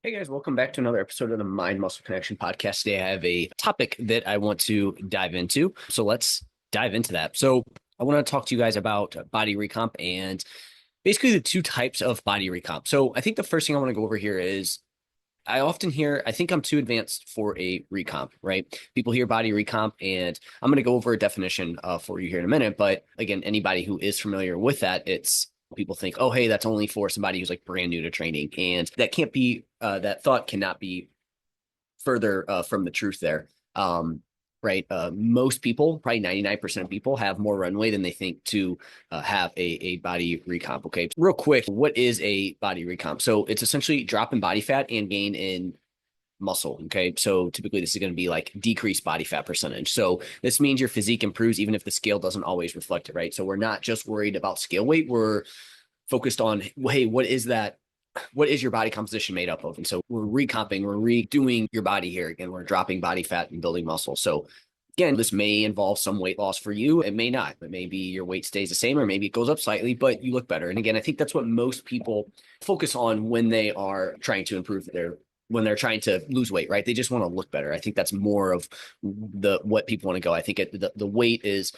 Hey guys, welcome back to another episode of the Mind Muscle Connection podcast. Today I have a topic that I want to dive into. So let's dive into that. So I want to talk to you guys about body recomp and basically the two types of body recomp. So I think the first thing I want to go over here is I often hear, I think I'm too advanced for a recomp, right? People hear body recomp, and I'm going to go over a definition for you here in a minute. But again, anybody who is familiar with that, it's people think, oh, hey, that's only for somebody who's like brand new to training. And that can't be, that thought cannot be further from the truth there. Right. Most people, probably 99% of people, have more runway than they think to have a body recomp. Okay. Real quick, what is a body recomp? So it's essentially drop in body fat and gain in muscle. Okay. So typically this is going to be like decreased body fat percentage. So this means your physique improves even if the scale doesn't always reflect it. Right. So we're not just worried about scale weight. We're focused on, hey, what is that? What is your body composition made up of? And so we're recomping, we're redoing your body here. Again, we're dropping body fat and building muscle. So again, this may involve some weight loss for you. It may not. But maybe your weight stays the same or maybe it goes up slightly, but you look better. And again, I think that's what most people focus on when they are trying to improve when they're trying to lose weight, right? They just want to look better. I think that's more of what people want to go. I think the weight is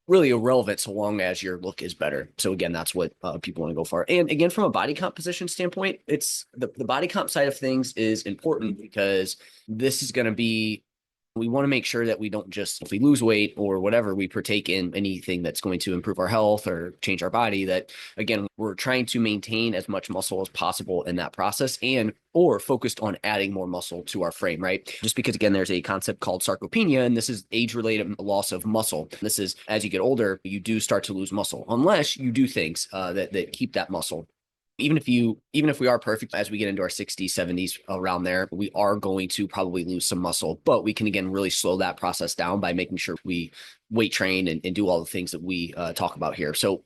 really irrelevant so long as your look is better. So again, that's what people want to go for. And again, from a body composition standpoint, it's the body comp side of things is important because this is going to be, we want to make sure that we don't just, if we lose weight or whatever, we partake in anything that's going to improve our health or change our body, that again, we're trying to maintain as much muscle as possible in that process and or focused on adding more muscle to our frame, right? Just because again, there's a concept called sarcopenia, and this is age-related loss of muscle. This is as you get older, you do start to lose muscle unless you do things that keep that muscle. Even if we are perfect as we get into our 60s, 70s, around there, we are going to probably lose some muscle, but we can again really slow that process down by making sure we weight train and do all the things that we talk about here. So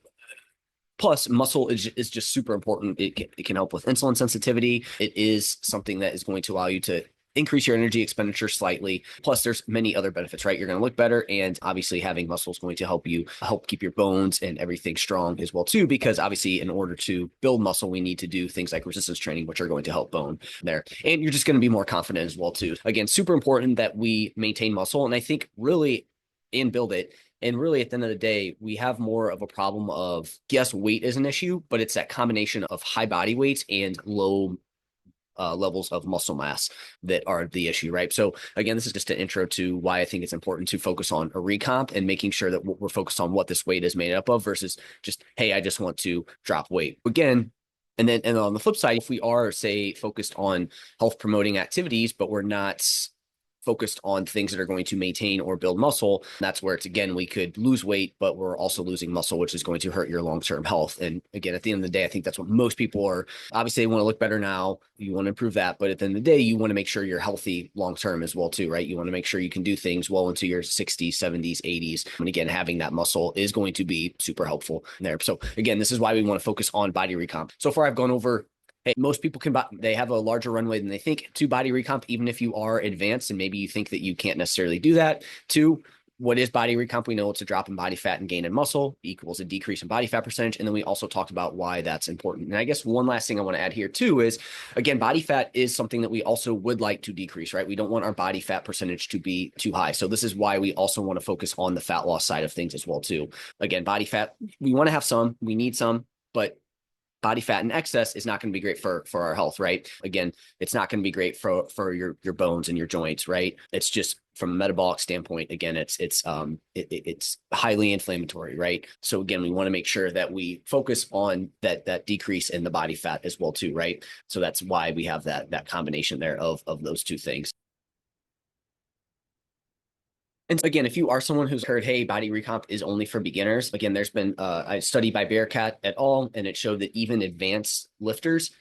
plus muscle is just super important. It can help with insulin sensitivity. It is something that is going to allow you to increase your energy expenditure slightly. Plus, there's many other benefits, right? You're going to look better, and obviously having muscle is going to help keep your bones and everything strong as well too. Because obviously, in order to build muscle, we need to do things like resistance training, which are going to help bone there, and you're just going to be more confident as well too. Again, super important that we maintain muscle, and I think really and build it. And really, at the end of the day, we have more of a problem of, yes, weight is an issue, but it's that combination of high body weights and low levels of muscle mass that are the issue, right? So again, this is just an intro to why I think it's important to focus on a recomp and making sure that we're focused on what this weight is made up of versus just, hey, I just want to drop weight. Again, and on the flip side, if we are, say, focused on health promoting activities, but we're not focused on things that are going to maintain or build muscle, that's where it's, again, we could lose weight, but we're also losing muscle, which is going to hurt your long-term health. And again, at the end of the day, I think that's what most people are. Obviously, they want to look better now. You want to improve that. But at the end of the day, you want to make sure you're healthy long-term as well, too, right? You want to make sure you can do things well into your 60s, 70s, 80s. And again, having that muscle is going to be super helpful there. So again, this is why we want to focus on body recomp. So far, I've gone over, hey, most people they have a larger runway than they think to body recomp, even if you are advanced and maybe you think that you can't necessarily do that. Two, what is body recomp? We know it's a drop in body fat and gain in muscle equals a decrease in body fat percentage. And then we also talked about why that's important. And I guess one last thing I want to add here too is, again, body fat is something that we also would like to decrease, right? We don't want our body fat percentage to be too high. So this is why we also want to focus on the fat loss side of things as well too. Again, body fat, we want to have some, we need some, but body fat in excess is not going to be great for our health, right? Again, it's not going to be great for your bones and your joints, right? It's just from a metabolic standpoint, again, it's highly inflammatory, right? So again, we want to make sure that we focus on that decrease in the body fat as well too, right? So that's why we have that combination there of those two things. And again, if you are someone who's heard, hey, body recomp is only for beginners, again, there's been a study by Bearcat et al., and it showed that even advanced lifters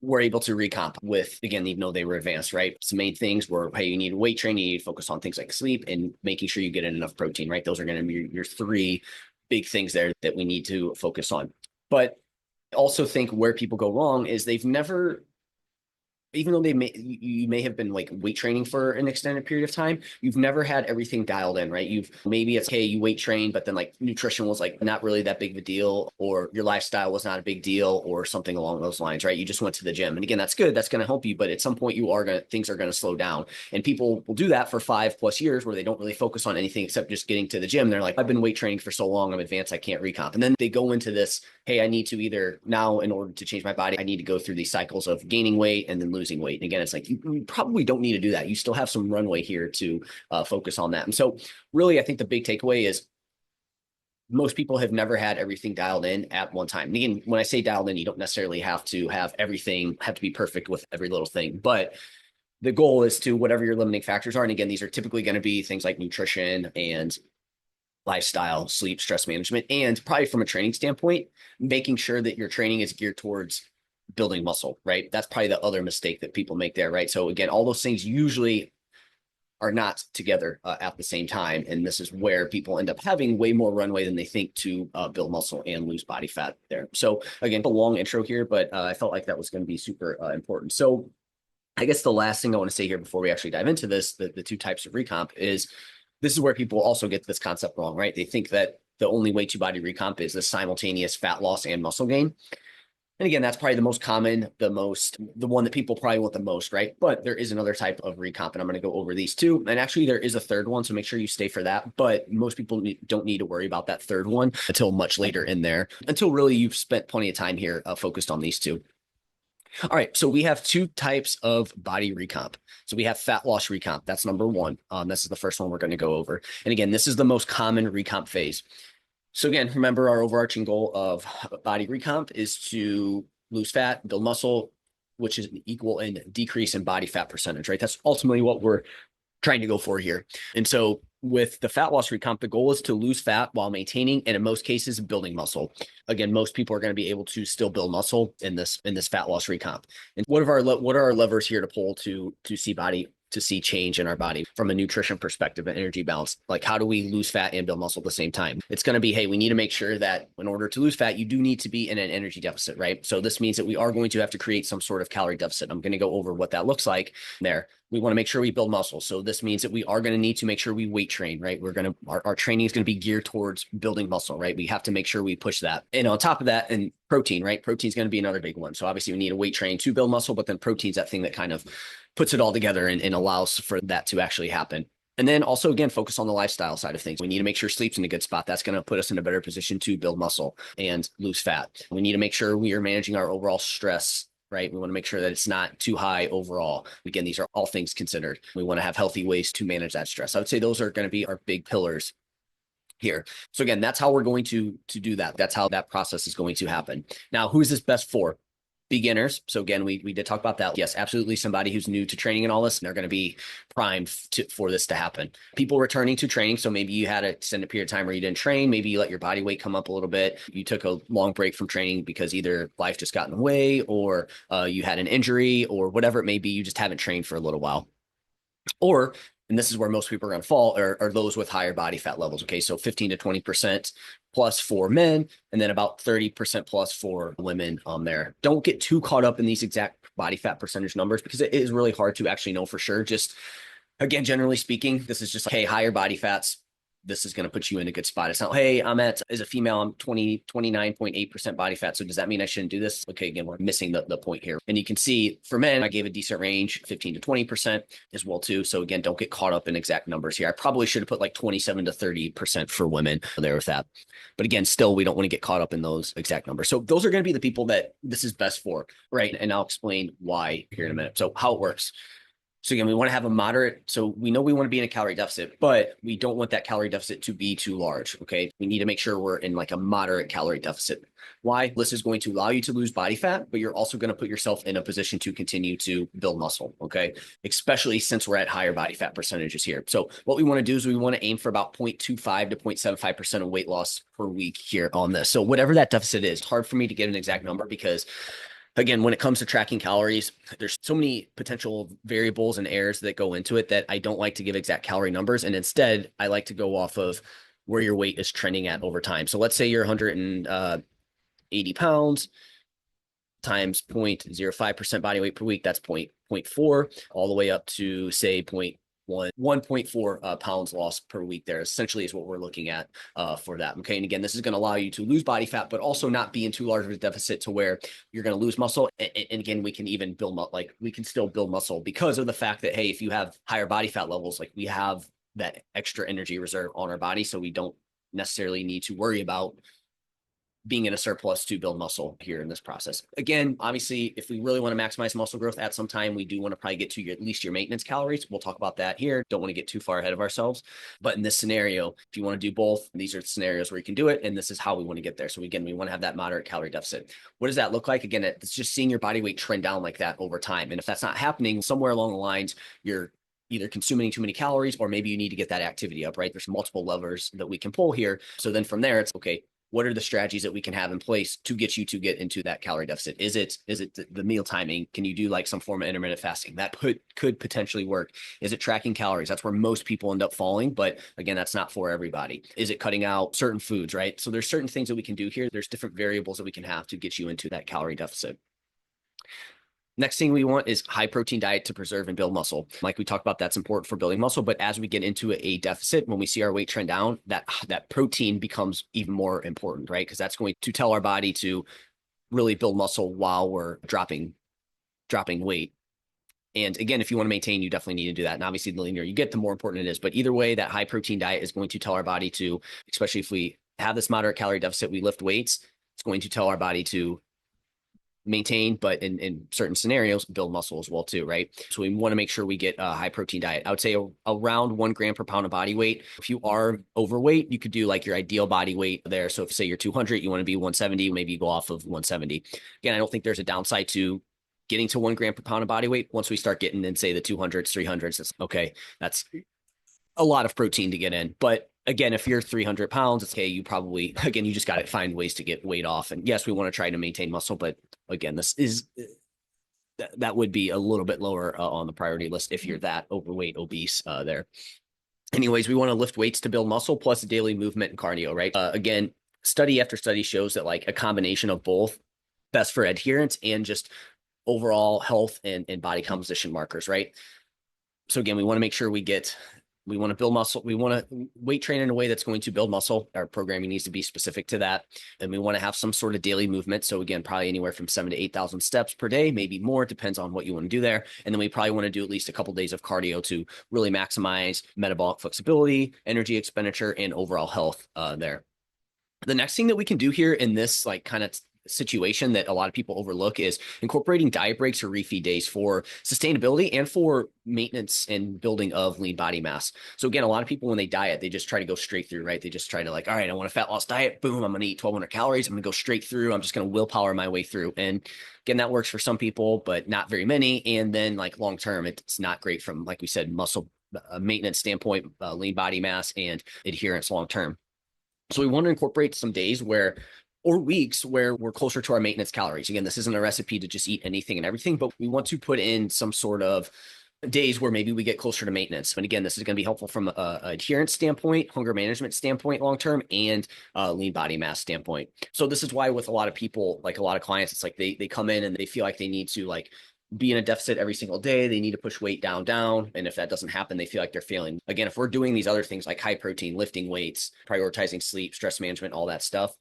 were able to recomp with, again, even though they were advanced, right? Some main things were, hey, you need weight training, you need to focus on things like sleep and making sure you get in enough protein, right? Those are going to be your three big things there that we need to focus on. But I also think where people go wrong is they've never even though you may have been like weight training for an extended period of time, you've never had everything dialed in, right? Maybe it's okay, you weight train, but then like nutrition was like not really that big of a deal, or your lifestyle was not a big deal, or something along those lines, right? You just went to the gym. And again, that's good. That's going to help you, but at some point things are going to slow down. And people will do that for 5+ years where they don't really focus on anything except just getting to the gym. They're like, I've been weight training for so long, I'm advanced, I can't recomp. And then they go into this, hey, I need to either now, in order to change my body, I need to go through these cycles of gaining weight and then losing weight. And again, it's like, you probably don't need to do that. You still have some runway here to focus on that. And so really, I think the big takeaway is most people have never had everything dialed in at one time. And again, when I say dialed in, you don't necessarily have to have everything have to be perfect with every little thing, but the goal is to whatever your limiting factors are. And again, these are typically going to be things like nutrition and lifestyle, sleep, stress management, and probably from a training standpoint, making sure that your training is geared towards building muscle, right? That's probably the other mistake that people make there, right? So again, all those things usually are not together at the same time. And this is where people end up having way more runway than they think to build muscle and lose body fat there. So again, a long intro here, but I felt like that was going to be super important. So I guess the last thing I want to say here before we actually dive into this, the two types of recomp is this is where people also get this concept wrong, right? They think that the only way to body recomp is the simultaneous fat loss and muscle gain. And again, that's probably the most common, the one that people probably want the most, right? But there is another type of recomp, and I'm going to go over these two. And actually, there is a third one, so make sure you stay for that. But most people don't need to worry about that third one until much later in there, until really you've spent plenty of time here focused on these two. All right, so we have two types of body recomp. So we have fat loss recomp. That's number one. This is the first one we're going to go over. And again, this is the most common recomp phase. So again, remember our overarching goal of body recomp is to lose fat, build muscle, which is equal in decrease in body fat percentage, right? That's ultimately what we're trying to go for here. And so with the fat loss recomp, the goal is to lose fat while maintaining, and in most cases, building muscle. Again, most people are going to be able to still build muscle in this fat loss recomp. And what are our levers here to pull to see change in our body from a nutrition perspective and energy balance? Like, how do we lose fat and build muscle at the same time? It's going to be, hey, we need to make sure that in order to lose fat, you do need to be in an energy deficit, right? So this means that we are going to have to create some sort of calorie deficit. I'm going to go over what that looks like there. We want to make sure we build muscle. So this means that we are going to need to make sure we weight train, right? Our training is going to be geared towards building muscle, right? We have to make sure we push that. And on top of that, and protein, right? Protein is going to be another big one. So obviously we need a weight train to build muscle, but then protein's that thing that kind of puts it all together and allows for that to actually happen. And then also, again, focus on the lifestyle side of things. We need to make sure sleep's in a good spot. That's going to put us in a better position to build muscle and lose fat. We need to make sure we are managing our overall stress, right? We want to make sure that it's not too high overall. Again, these are all things considered. We want to have healthy ways to manage that stress. I would say those are going to be our big pillars here. So again, that's how we're going to do that. That's how that process is going to happen. Now, who is this best for? Beginners. So again, we did talk about that. Yes, absolutely. Somebody who's new to training and all this, and they're going to be primed for this to happen. People returning to training. So maybe you had a extended period of time where you didn't train. Maybe you let your body weight come up a little bit. You took a long break from training because either life just got in the way, or you had an injury, or whatever it may be. You just haven't trained for a little while. Or, and this is where most people are going to fall, are those with higher body fat levels. Okay, so 15 to 20% plus for men, and then about 30% plus for women on there. Don't get too caught up in these exact body fat percentage numbers because it is really hard to actually know for sure. Just again, generally speaking, this is just like, hey, higher body fats, this is going to put you in a good spot. It's not, hey, as a female, I'm 29.8% body fat. So does that mean I shouldn't do this? Okay, again, we're missing the point here. And you can see for men, I gave a decent range, 15 to 20% as well too. So again, don't get caught up in exact numbers here. I probably should have put like 27 to 30% for women there with that. But again, still, we don't want to get caught up in those exact numbers. So those are going to be the people that this is best for, right? And I'll explain why here in a minute. So how it works. So again, we want to have a moderate, so we know we want to be in a calorie deficit, but we don't want that calorie deficit to be too large, okay? We need to make sure we're in like a moderate calorie deficit. Why? This is going to allow you to lose body fat, but you're also going to put yourself in a position to continue to build muscle, okay? Especially since we're at higher body fat percentages here. So what we want to do is we want to aim for about 0.25 to 0.75% of weight loss per week here on this. So whatever that deficit is, it's hard for me to get an exact number because again, when it comes to tracking calories, there's so many potential variables and errors that go into it that I don't like to give exact calorie numbers. And instead, I like to go off of where your weight is trending at over time. So let's say you're 180 pounds. times 0.05% body weight per week, that's 0.4, all the way up to say 1.4 pounds lost per week there essentially is what we're looking at for that. Okay. And again, this is going to allow you to lose body fat, but also not be in too large of a deficit to where you're going to lose muscle. And again, we can even build, like we can still build muscle because of the fact that, hey, if you have higher body fat levels, like we have that extra energy reserve on our body. So we don't necessarily need to worry about being in a surplus to build muscle here in this process. Again, obviously, if we really want to maximize muscle growth at some time, we do want to probably get to at least your maintenance calories. We'll talk about that here. Don't want to get too far ahead of ourselves. But in this scenario, if you want to do both, these are scenarios where you can do it. And this is how we want to get there. So again, we want to have that moderate calorie deficit. What does that look like? Again, it's just seeing your body weight trend down like that over time. And if that's not happening, somewhere along the lines, you're either consuming too many calories, or maybe you need to get that activity up, right? There's multiple levers that we can pull here. So then from there, it's okay, what are the strategies that we can have in place to get you to get into that calorie deficit? Is it the meal timing? Can you do like some form of intermittent fasting? That could potentially work. Is it tracking calories? That's where most people end up falling. But again, that's not for everybody. Is it cutting out certain foods, right? So there's certain things that we can do here. There's different variables that we can have to get you into that calorie deficit. Next thing we want is high protein diet to preserve and build muscle. Like we talked about, that's important for building muscle. But as we get into a deficit, when we see our weight trend down, that protein becomes even more important, right? Because that's going to tell our body to really build muscle while we're dropping weight. And again, if you want to maintain, you definitely need to do that. And obviously, the leaner you get, the more important it is. But either way, that high protein diet is going to tell our body to, especially if we have this moderate calorie deficit, we lift weights, it's going to tell our body to maintain, but in certain scenarios, build muscle as well too, right? So we want to make sure we get a high protein diet. I would say around 1 gram per pound of body weight. If you are overweight, you could do like your ideal body weight there. So if say you're 200, you want to be 170, maybe you go off of 170. Again, I don't think there's a downside to getting to 1 gram per pound of body weight. Once we start getting in, say, the 200s, 300s, it's okay. That's a lot of protein to get in. But again, if you're 300 pounds, it's okay. You probably, again, you just got to find ways to get weight off. And yes, we want to try to maintain muscle, but again, that would be a little bit lower on the priority list if you're that overweight, obese there. Anyways, we want to lift weights to build muscle plus daily movement and cardio, right? Again, study after study shows that like a combination of both, best for adherence and just overall health and body composition markers, right? So again, we want to make sure we want to build muscle. We want to weight train in a way that's going to build muscle. Our programming needs to be specific to that. And we want to have some sort of daily movement. So again, probably anywhere from 7,000 to 8,000 steps per day, maybe more, depends on what you want to do there. And then we probably want to do at least a couple of days of cardio to really maximize metabolic flexibility, energy expenditure, and overall health there. The next thing that we can do here in this like kind of situation that a lot of people overlook is incorporating diet breaks or refeed days for sustainability and for maintenance and building of lean body mass. So again, a lot of people, when they diet, they just try to go straight through, right? They just try to like, all right, I want a fat loss diet. Boom, I'm going to eat 1,200 calories. I'm going to go straight through. I'm just going to willpower my way through. And again, that works for some people, but not very many. And then like long-term, it's not great from, like we said, muscle maintenance standpoint, lean body mass and adherence long-term. So we want to incorporate some days or weeks where we're closer to our maintenance calories. Again, this isn't a recipe to just eat anything and everything, but we want to put in some sort of days where maybe we get closer to maintenance. And again, this is going to be helpful from a adherence standpoint, hunger management standpoint, long-term, and lean body mass standpoint. So this is why with a lot of people, like a lot of clients, it's like they come in and they feel like they need to like be in a deficit every single day. They need to push weight down. And if that doesn't happen, they feel like they're failing. Again, if we're doing these other things like high protein, lifting weights, prioritizing sleep, stress management, all that stuff,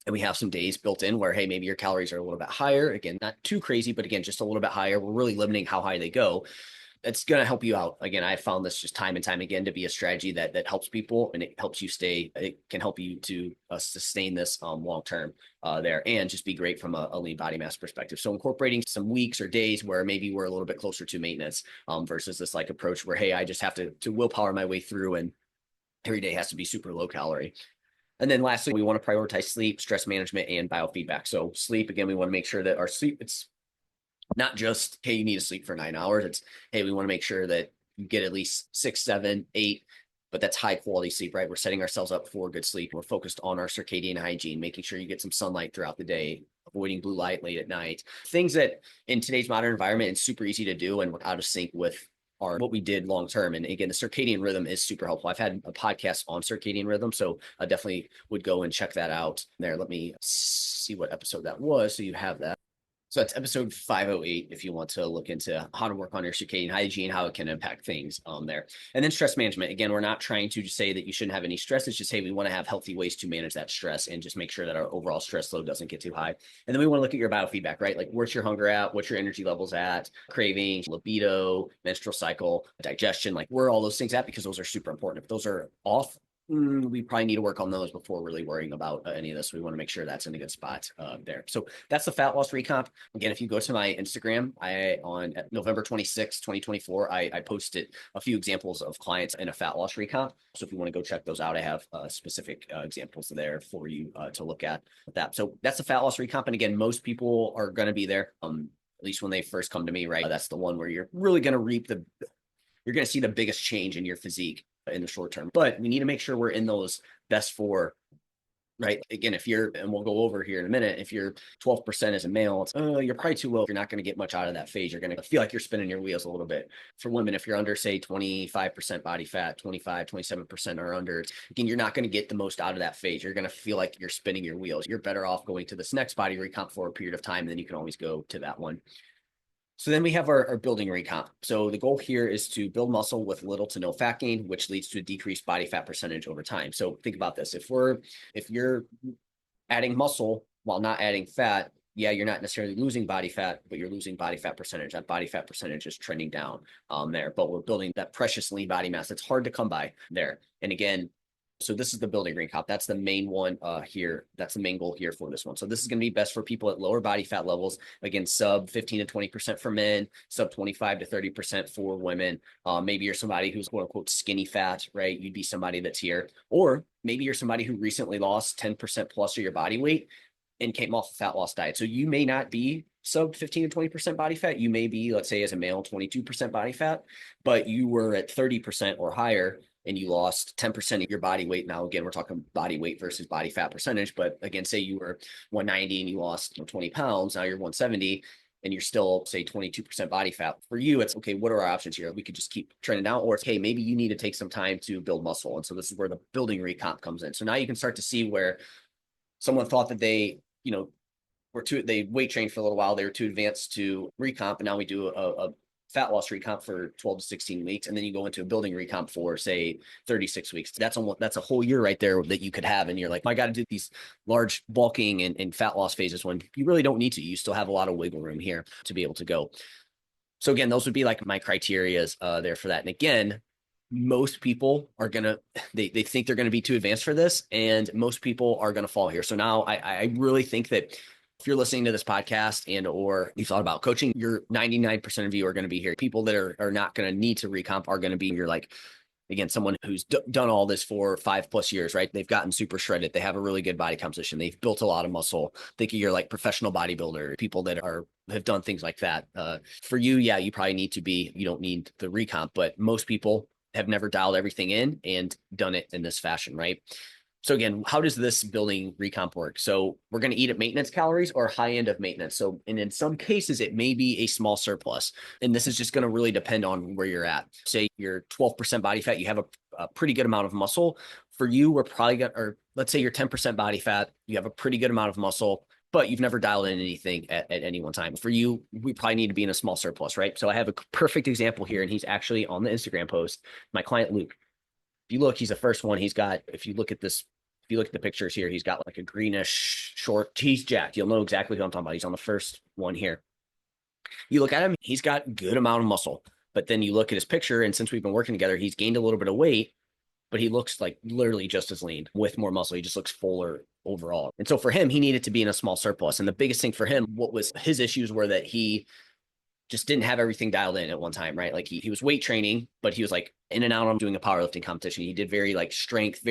and we have some days built in where, hey, maybe your calories are a little bit higher. Again, not too crazy, but again, just a little bit higher. We're really limiting how high they go. It's going to help you out. Again, I found this just time and time again to be a strategy that helps people, and it helps you it can help you to sustain this long-term there and just be great from a lean body mass perspective. So incorporating some weeks or days where maybe we're a little bit closer to maintenance versus this like approach where, hey, I just have to willpower my way through and every day has to be super low calorie. And then lastly, we want to prioritize sleep, stress management, and biofeedback. So sleep, again, we want to make sure that our sleep, it's not just, hey, you need to sleep for 9 hours. It's, hey, we want to make sure that you get at least 6, 7, 8, but that's high quality sleep, right? We're setting ourselves up for good sleep. We're focused on our circadian hygiene, making sure you get some sunlight throughout the day, avoiding blue light late at night. Things that in today's modern environment, it's super easy to do and we're out of sync with what we did long term. And again, the circadian rhythm is super helpful. I've had a podcast on circadian rhythm, so I definitely would go and check that out there. Let me see what episode that was, so you have that. So that's episode 508 if you want to look into how to work on your circadian hygiene, how it can impact things there. And then stress management. Again, we're not trying to just say that you shouldn't have any stress. It's just, hey, we want to have healthy ways to manage that stress and just make sure that our overall stress load doesn't get too high. And then we want to look at your biofeedback, right? Like where's your hunger at? What's your energy levels at? Cravings, libido, menstrual cycle, digestion, like where are all those things at? Because those are super important. If those are off, we probably need to work on those before really worrying about any of this. We want to make sure that's in a good spot there. So that's the fat loss recomp. Again, if you go to my Instagram, on November 26, 2024, I posted a few examples of clients in a fat loss recomp. So if you want to go check those out, I have specific examples there for you to look at with that. So that's the fat loss recomp. And again, most people are going to be there. At least when they first come to me, right? That's the one where you're really going to you're going to see the biggest change in your physique in the short term. But we need to make sure we're in those best four, right? Again, and we'll go over here in a minute, if you're 12% as a male, you're probably too low. You're not going to get much out of that phase. You're going to feel like you're spinning your wheels a little bit. For women, if you're under, say, 25% body fat, 25, 27% or under, again, you're not going to get the most out of that phase. You're going to feel like you're spinning your wheels. You're better off going to this next body recomp for a period of time, and then you can always go to that one. So then we have our building recomp. So the goal here is to build muscle with little to no fat gain, which leads to a decreased body fat percentage over time. So think about this. If you're adding muscle while not adding fat, yeah, you're not necessarily losing body fat, but you're losing body fat percentage. That body fat percentage is trending down there, but we're building that precious lean body mass. It's hard to come by there. And again, so this is the building recomp. That's the main one here. That's the main goal here for this one. So this is going to be best for people at lower body fat levels. Again, sub 15 to 20% for men, sub 25 to 30% for women. Maybe you're somebody who's quote unquote skinny fat, right? You'd be somebody that's here. Or maybe you're somebody who recently lost 10% plus of your body weight and came off a fat loss diet. So you may not be sub 15 to 20% body fat. You may be, let's say as a male, 22% body fat, but you were at 30% or higher and you lost 10% of your body weight. Now, again, we're talking body weight versus body fat percentage, but again, say you were 190 and you lost 20 pounds, now you're 170 and you're still, say, 22% body fat. For you, it's, okay, what are our options here? We could just keep trending down, or it's, hey, maybe you need to take some time to build muscle. And so this is where the building recomp comes in. So now you can start to see where someone thought that they weight trained for a little while, they were too advanced to recomp, and now we do a fat loss recomp for 12 to 16 weeks, and then you go into a building recomp for, say, 36 weeks. That's a whole year right there that you could have, and you're like, I got to do these large bulking and fat loss phases when you really don't need to. You still have a lot of wiggle room here to be able to go. So again, those would be like my criterias there for that. And again, most people are they think they're gonna be too advanced for this, and most people are gonna fall here. So now I really think that if you're listening to this podcast or you thought about coaching, you're 99% of you are going to be here. People that are not going to need to recomp are going to be, you're like, again, someone who's done all this for 5+ years, right? They've gotten super shredded. They have a really good body composition. They've built a lot of muscle. Think of your like professional bodybuilder, people that have done things like that. For you, yeah, you don't need the recomp, but most people have never dialed everything in and done it in this fashion, right? So again, how does this building recomp work? So we're going to eat at maintenance calories or high end of maintenance. So, and in some cases, it may be a small surplus. And this is just going to really depend on where you're at. Say you're 12% body fat, you have a pretty good amount of muscle. For you, we're probably or let's say you're 10% body fat, you have a pretty good amount of muscle, but you've never dialed in anything at any one time. For you, we probably need to be in a small surplus, right? So I have a perfect example here, and he's actually on the Instagram post, my client, Luke. If you look, he's the first one. If you look at the pictures here, he's got like a greenish short. He's jacked. You'll know exactly who I'm talking about. He's on the first one here. You look at him, he's got good amount of muscle. But then you look at his picture, and since we've been working together, he's gained a little bit of weight, but he looks like literally just as lean with more muscle. He just looks fuller overall. And so for him, he needed to be in a small surplus. And the biggest thing for him, what was his issues were that he just didn't have everything dialed in at one time, right? Like he was weight training, but he was like in and out on doing a powerlifting competition. He did very strength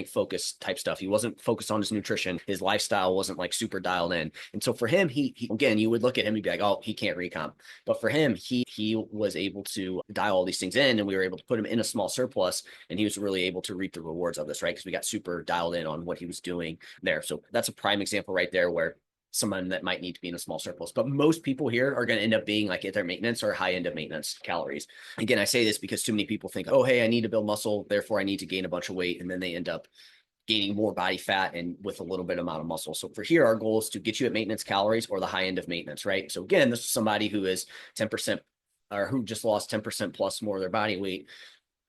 focused type stuff. He wasn't focused on his nutrition. His lifestyle wasn't like super dialed in. And so for him, he again, you would look at him and be like, oh, he can't recomp. But for him, he was able to dial all these things in, and we were able to put him in a small surplus, and he was really able to reap the rewards of this, right? Because we got super dialed in on what he was doing there. So that's a prime example right there where someone that might need to be in a small surplus. But most people here are going to end up being like at their maintenance or high end of maintenance calories. Again, I say this because too many people think, oh, hey, I need to build muscle, therefore I need to gain a bunch of weight. And then they end up gaining more body fat and with a little bit amount of muscle. So for here, our goal is to get you at maintenance calories or the high end of maintenance, right? So again, this is somebody who is 10% or who just lost 10% plus more of their body weight,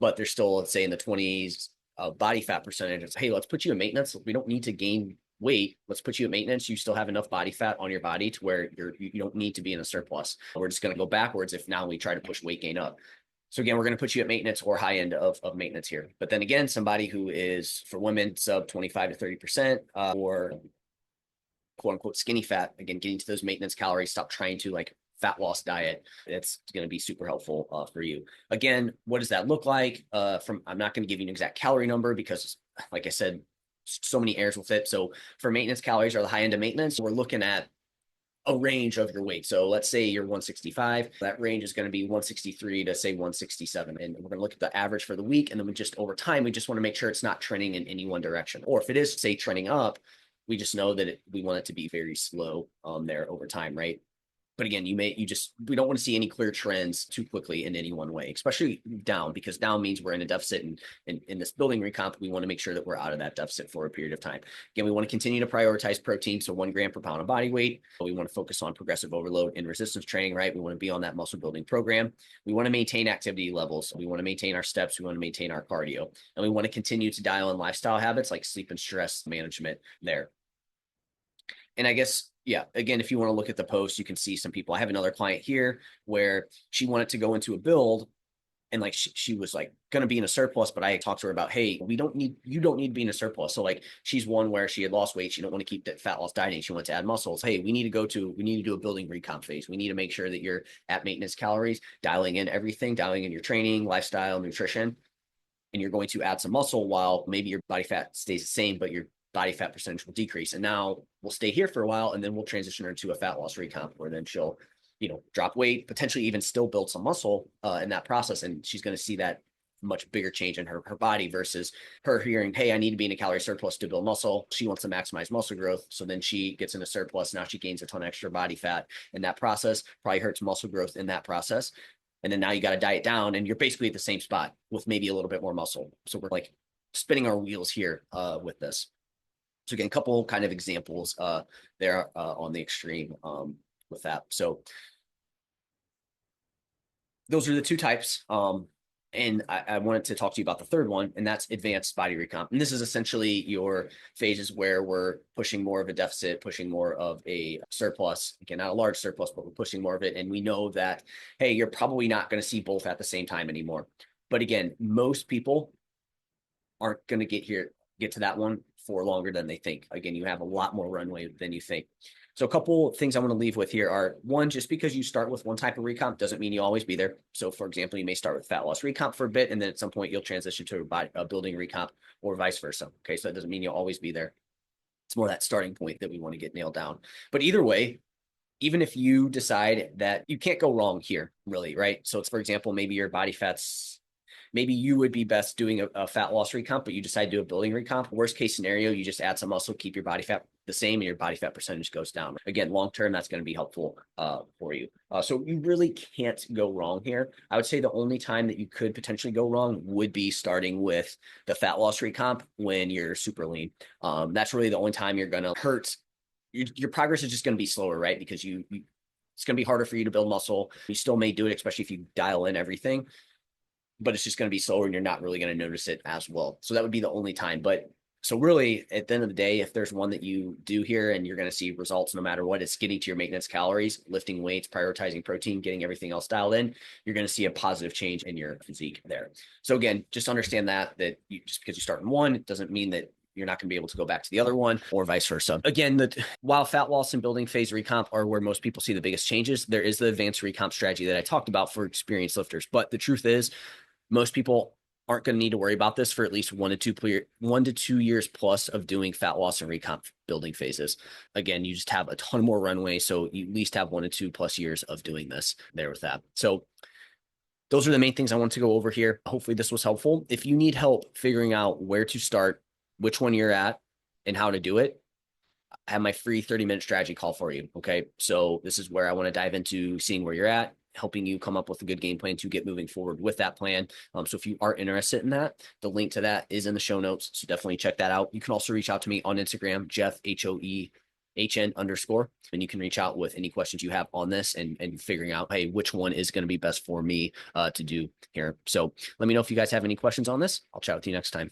but they're still, let's say, in the 20s body fat percentage. It's, hey, let's put you in maintenance. We don't need to gain weight. Let's put you at maintenance. You still have enough body fat on your body to where you don't need to be in a surplus. We're just going to go backwards if now we try to push weight gain up. So again, we're going to put you at maintenance or high end of maintenance here. But then again, somebody who is, for women, sub 25 to 30% or quote unquote skinny fat, again, getting to those maintenance calories, stop trying to like fat loss diet. It's going to be super helpful for you. Again, what does that look like? I'm not going to give you an exact calorie number because, like I said, so many errors with it. So for maintenance calories or the high end of maintenance, we're looking at a range of your weight. So let's say you're 165. That range is going to be 163 to say 167. And we're going to look at the average for the week. And then we just over time, we just want to make sure it's not trending in any one direction. Or if it is, say, trending up, we just know that we want it to be very slow there over time, right? But again, we don't want to see any clear trends too quickly in any one way, especially down, because down means we're in a deficit. And in this building recomp, we want to make sure that we're out of that deficit for a period of time. Again, we want to continue to prioritize protein. So 1 gram per pound of body weight. We want to focus on progressive overload and resistance training, right? We want to be on that muscle building program. We want to maintain activity levels. We want to maintain our steps. We want to maintain our cardio. And we want to continue to dial in lifestyle habits like sleep and stress management there. And I guess, yeah, again, if you want to look at the post, you can see some people. I have another client here where she wanted to go into a build and like she was like going to be in a surplus, but I talked to her about, hey, you don't need to be in a surplus. So like she's one where she had lost weight. She didn't want to keep that fat loss dieting. She wanted to add muscles. Hey, we need to do a building recomp phase. We need to make sure that you're at maintenance calories, dialing in everything, dialing in your training, lifestyle, nutrition, and you're going to add some muscle while maybe your body fat stays the same, but your body fat percentage will decrease. And now we'll stay here for a while, and then we'll transition her to a fat loss recomp where then she'll, drop weight, potentially even still build some muscle in that process. And she's going to see that much bigger change in her body versus her hearing, hey, I need to be in a calorie surplus to build muscle. She wants to maximize muscle growth. So then she gets in a surplus. Now she gains a ton of extra body fat in that process, probably hurts muscle growth in that process. And then now you got to diet down and you're basically at the same spot with maybe a little bit more muscle. So we're like spinning our wheels here with this. So again, a couple kind of examples there on the extreme with that. So those are the two types. And I wanted to talk to you about the third one, and that's advanced body recomp. And this is essentially your phases where we're pushing more of a deficit, pushing more of a surplus. Again, not a large surplus, but we're pushing more of it. And we know that, hey, you're probably not going to see both at the same time anymore. But again, most people aren't going to get to that one for longer than they think. Again, you have a lot more runway than you think. So a couple things I want to leave with here are, one, just because you start with one type of recomp doesn't mean you'll always be there. So for example, you may start with fat loss recomp for a bit, and then at some point you'll transition to a building recomp or vice versa. Okay, so that doesn't mean you'll always be there. It's more that starting point that we want to get nailed down. But either way, even if you decide that you can't go wrong here, really, right? So it's, for example, maybe your body fat's, maybe you would be best doing a fat loss recomp, but you decide to do a building recomp. Worst case scenario, you just add some muscle, keep your body fat the same, and your body fat percentage goes down. Again, long-term, that's going to be helpful for you. So you really can't go wrong here. I would say the only time that you could potentially go wrong would be starting with the fat loss recomp when you're super lean. That's really the only time you're going to hurt. Your progress is just going to be slower, right? Because it's going to be harder for you to build muscle. You still may do it, especially if you dial in everything, but it's just going to be slower and you're not really going to notice it as well. So that would be the only time. But so really, at the end of the day, if there's one that you do here and you're going to see results no matter what, it's getting to your maintenance calories, lifting weights, prioritizing protein, getting everything else dialed in, you're going to see a positive change in your physique there. So again, just understand that just because you start in one, it doesn't mean that you're not going to be able to go back to the other one or vice versa. Again, while fat loss and building phase recomp are where most people see the biggest changes, there is the advanced recomp strategy that I talked about for experienced lifters. But the truth is, most people aren't going to need to worry about this for at least 1 to 2 years plus of doing fat loss and recomp building phases. Again, you just have a ton more runway. So you at least have 1 to 2+ years of doing this there with that. So those are the main things I want to go over here. Hopefully this was helpful. If you need help figuring out where to start, which one you're at, and how to do it, I have my free 30-minute strategy call for you. Okay. So this is where I want to dive into seeing where you're at, helping you come up with a good game plan to get moving forward with that plan. So if you are interested in that, the link to that is in the show notes. So definitely check that out. You can also reach out to me on Instagram, Jeff, HOEHN_, and you can reach out with any questions you have on this and figuring out, hey, which one is going to be best for me to do here. So let me know if you guys have any questions on this. I'll chat with you next time.